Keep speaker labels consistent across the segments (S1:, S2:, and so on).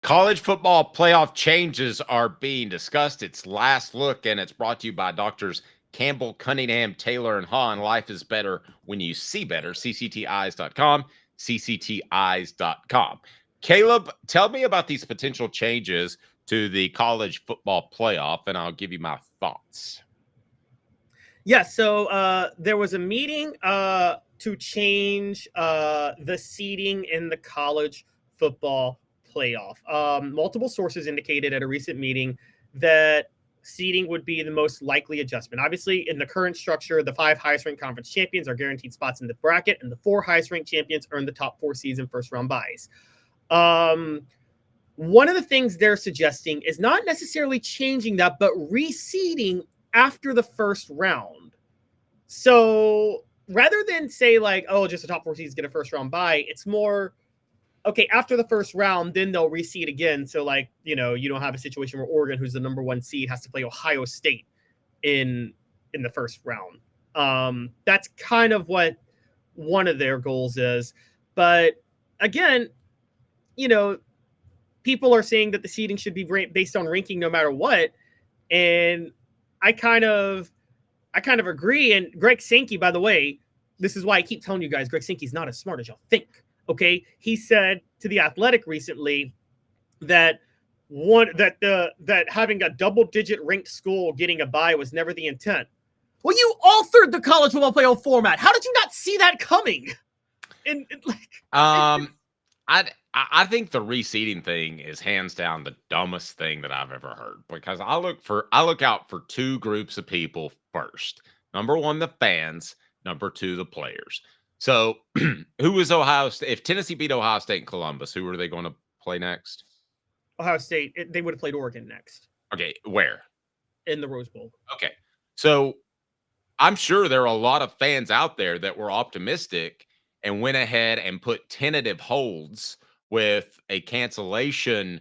S1: College football playoff changes are being discussed. It's last look, and it's brought to you by doctors Campbell, Cunningham, Taylor, and Haun. Life is better when you see better. CCTeyes.com, CCTeyes.com. Caleb, tell me about these potential changes to the college football playoff, and I'll give you my thoughts.
S2: Yeah, so there was a meeting to change the seeding in the college football playoff. Multiple sources indicated at a recent meeting that seeding would be the most likely adjustment. Obviously, in the current structure, the 5 highest ranked conference champions are guaranteed spots in the bracket, and the 4 highest ranked champions earn the top 4 seeds and first round buys. One of the things they're suggesting is not necessarily changing that, but reseeding after the first round. So rather than say like, oh, just the top 4 seeds get a first round bye, it's more, okay, after the first round, then they'll reseed again. So like, you don't have a situation where Oregon, who's the number 1 seed, has to play Ohio State in the first round. That's kind of what one of their goals is. But again, people are saying that the seeding should be based on ranking no matter what. And I kind of agree. And Greg Sankey, by the way, this is why I keep telling you guys, Greg Sankey's not as smart as y'all think. Okay, he said to The Athletic recently that that having a double-digit ranked school getting a bye was never the intent. Well, you authored the college football playoff format. How did you not see that coming?
S1: I think the reseeding thing is hands down the dumbest thing that I've ever heard, because I look out for 2 groups of people first. Number 1, the fans. Number 2, the players. So who is Ohio State? If Tennessee beat Ohio State in Columbus, who are they going to play next?
S2: Ohio State. They would have played Oregon next.
S1: Okay, where?
S2: In the Rose Bowl.
S1: Okay, so I'm sure there are a lot of fans out there that were optimistic and went ahead and put tentative holds with a cancellation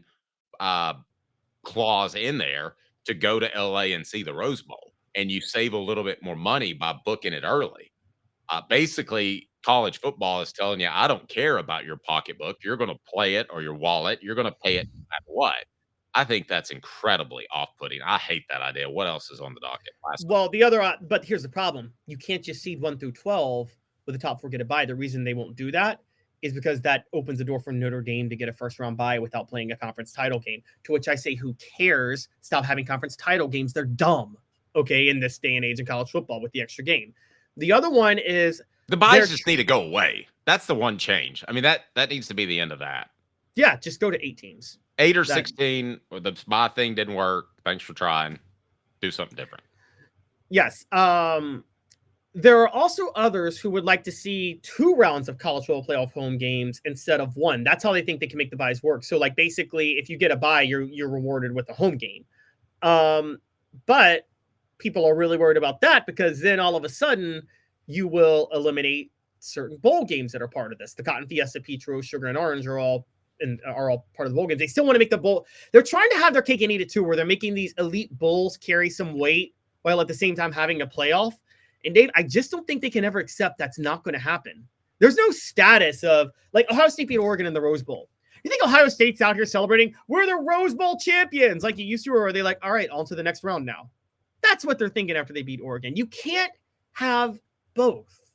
S1: clause in there to go to LA and see the Rose Bowl. And you save a little bit more money by booking it early. Basically, college football is telling you, I don't care about your pocketbook. You're going to play it, or your wallet. You're going to pay it no matter what. I think that's incredibly off-putting. I hate that idea. What else is on the docket?
S2: But here's the problem. You can't just seed 1 through 12 with the top 4 get a bye. The reason they won't do that is because that opens the door for Notre Dame to get a first-round bye without playing a conference title game, to which I say, who cares? Stop having conference title games. They're dumb, okay, in this day and age in college football with the extra game. The other one is
S1: the buys just need to go away. That's the one change. I mean, that needs to be the end of that.
S2: Yeah, just go to 8 teams.
S1: 8 or 16. The buy thing didn't work. Thanks for trying. Do something different.
S2: Yes. There are also others who would like to see 2 rounds of college football playoff home games instead of 1. That's how they think they can make the buys work. So, like, basically, if you get a bye, you're rewarded with a home game. But people are really worried about that, because then all of a sudden you will eliminate certain bowl games that are part of this. The Cotton Fiesta, Petro, Sugar, and Orange are all part of the bowl games. They still want to make the bowl. They're trying to have their cake and eat it too, where they're making these elite bowls carry some weight while at the same time having a playoff. And Dave, I just don't think they can ever accept that's not going to happen. There's no status of, like, Ohio State beat Oregon in the Rose Bowl. You think Ohio State's out here celebrating, we're the Rose Bowl champions, like you used to, or are they like, all right, on to the next round now? That's what they're thinking after they beat Oregon. You can't have both.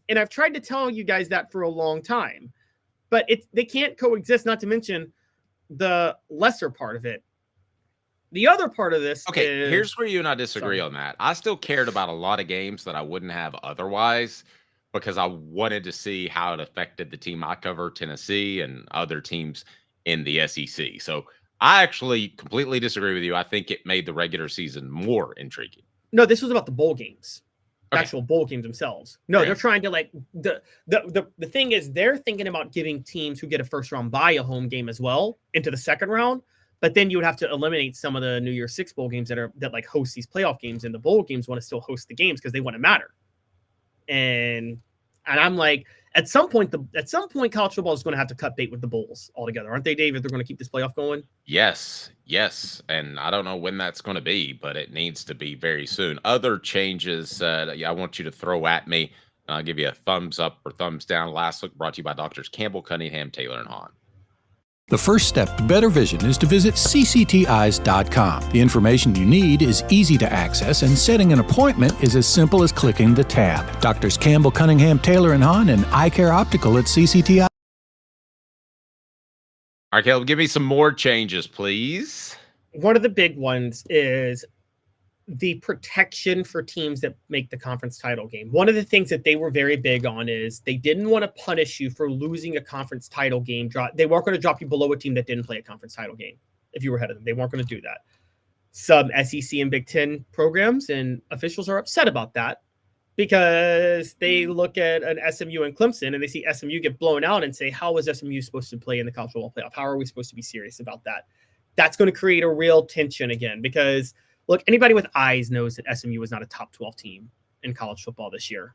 S2: And I've tried to tell you guys that for a long time. But they can't coexist, not to mention the lesser part of it. The other part of this
S1: here's where you and I disagree on that. I still cared about a lot of games that I wouldn't have otherwise, because I wanted to see how it affected the team I cover, Tennessee, and other teams in the SEC. So I actually completely disagree with you. I think it made the regular season more intriguing.
S2: No, this was about the bowl games. Actual bowl games themselves. No, they're trying to, like, the thing is, they're thinking about giving teams who get a first round bye a home game as well into the second round. But then you would have to eliminate some of the New Year's 6 bowl games that like host these playoff games, and the bowl games want to still host the games because they want to matter. And I'm like, at some point, college football is going to have to cut bait with the bowls altogether, aren't they, Dave? If they're going to keep this playoff going.
S1: Yes. And I don't know when that's going to be, but it needs to be very soon. Other changes I want you to throw at me. I'll give you a thumbs up or thumbs down. Last look brought to you by doctors Campbell, Cunningham, Taylor, and Haun.
S3: The first step to better vision is to visit ccteyes.com. The information you need is easy to access, and setting an appointment is as simple as clicking the tab. Doctors Campbell, Cunningham, Taylor, and Haun, and Eye Care Optical at CCTI.
S1: All right, Caleb, give me some more changes, please.
S2: One of the big ones is the protection for teams that make the conference title game. One of the things that they were very big on is they didn't want to punish you for losing a conference title game. They weren't going to drop you below a team that didn't play a conference title game if you were ahead of them. They weren't going to do that. Some SEC and Big Ten programs and officials are upset about that because they look at an SMU and Clemson and they see SMU get blown out and say, how is SMU supposed to play in the college football playoff? How are we supposed to be serious about that? That's going to create a real tension again because look, anybody with eyes knows that SMU was not a top 12 team in college football this year.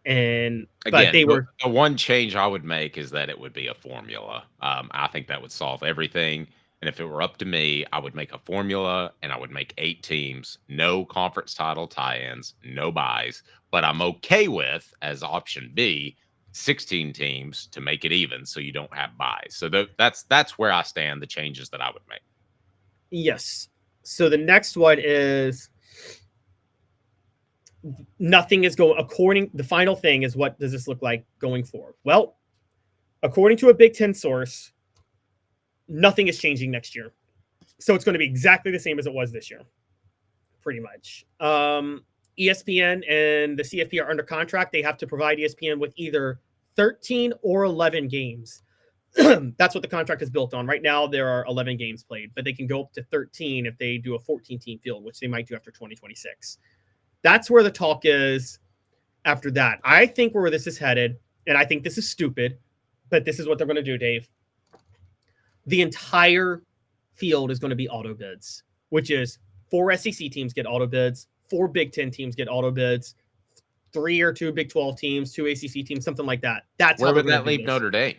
S2: And
S1: again,
S2: but they were
S1: the one change I would make is that it would be a formula. I think that would solve everything. And if it were up to me, I would make a formula and I would make 8 teams, no conference title tie-ins, no buys. But I'm okay with, as option B, 16 teams to make it even so you don't have buys. So that's where I stand, the changes that I would make.
S2: Yes. So the next one is nothing is going the final thing is what does this look like going forward? Well, according to a Big Ten source, nothing is changing next year. So it's going to be exactly the same as it was this year, pretty much. ESPN and the CFP are under contract. They have to provide ESPN with either 13 or 11 games. That's what the contract is built on. Right now, there are 11 games played, but they can go up to 13 if they do a 14-team field, which they might do after 2026. That's where the talk is after that. I think where this is headed, and I think this is stupid, but this is what they're going to do, Dave. The entire field is going to be auto bids, which is 4 SEC teams get auto bids, 4 Big Ten teams get auto bids, 3 or 2 Big 12 teams, 2 ACC teams, something like that. That's
S1: where would that leave Notre Dame?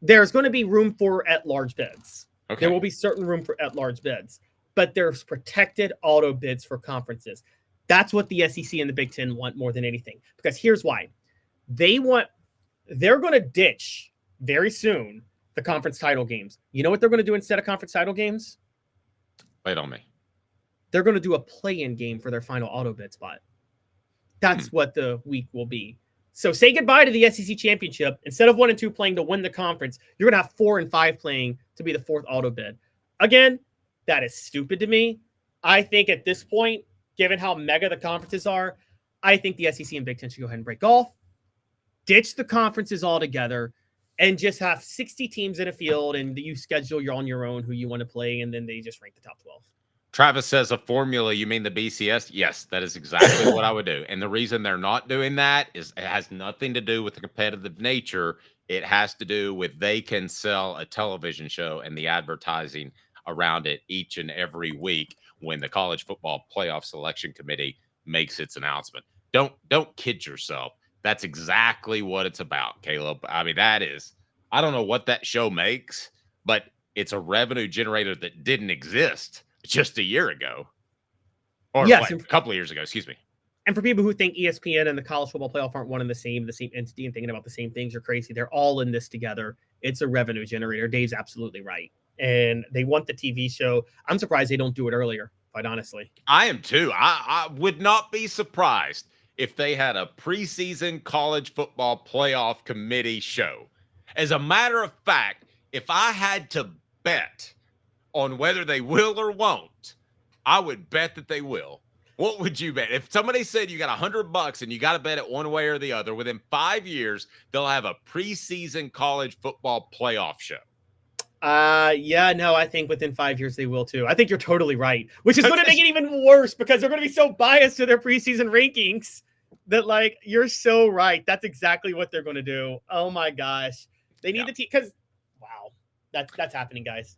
S2: There's going to be room for at-large bids.
S1: Okay.
S2: There will be certain room for at-large bids, but there's protected auto bids for conferences. That's what the SEC and the Big Ten want more than anything, because here's why. They're going to ditch very soon the conference title games. You know what they're going to do instead of conference title games?
S1: Wait on me.
S2: They're going to do a play-in game for their final auto bid spot. That's what the week will be. So say goodbye to the SEC championship. Instead of 1 and 2 playing to win the conference, you're going to have 4 and 5 playing to be the 4th auto bid. Again, that is stupid to me. I think at this point, given how mega the conferences are, I think the SEC and Big Ten should go ahead and break off, ditch the conferences altogether, and just have 60 teams in a field, and you schedule on your own who you want to play, and then they just rank the top 12.
S1: Travis says a formula, you mean the BCS? Yes, that is exactly what I would do. And the reason they're not doing that is it has nothing to do with the competitive nature. It has to do with they can sell a television show and the advertising around it each and every week when the college football playoff selection committee makes its announcement. Don't kid yourself. That's exactly what it's about, Caleb. I mean, I don't know what that show makes, but it's a revenue generator that didn't exist just a year ago, or
S2: yes,
S1: a couple of years ago, excuse me.
S2: And for people who think ESPN and the college football playoff aren't one and the same entity and thinking about the same things, you're crazy. They're all in this together. It's a revenue generator. Dave's absolutely right. And they want the TV show. I'm surprised they don't do it earlier, quite honestly.
S1: I am too. I would not be surprised if they had a preseason college football playoff committee show. As a matter of fact, if I had to bet on whether they will or won't, I would bet that they will. What would you bet? If somebody said you got $100 and you got to bet it one way or the other, within 5 years, they'll have a preseason college football playoff show.
S2: I think within 5 years they will too. I think you're totally right, which is going to make it even worse because they're going to be so biased to their preseason rankings that you're so right. That's exactly what they're going to do. Oh my gosh. They need the team because wow, that's happening, guys.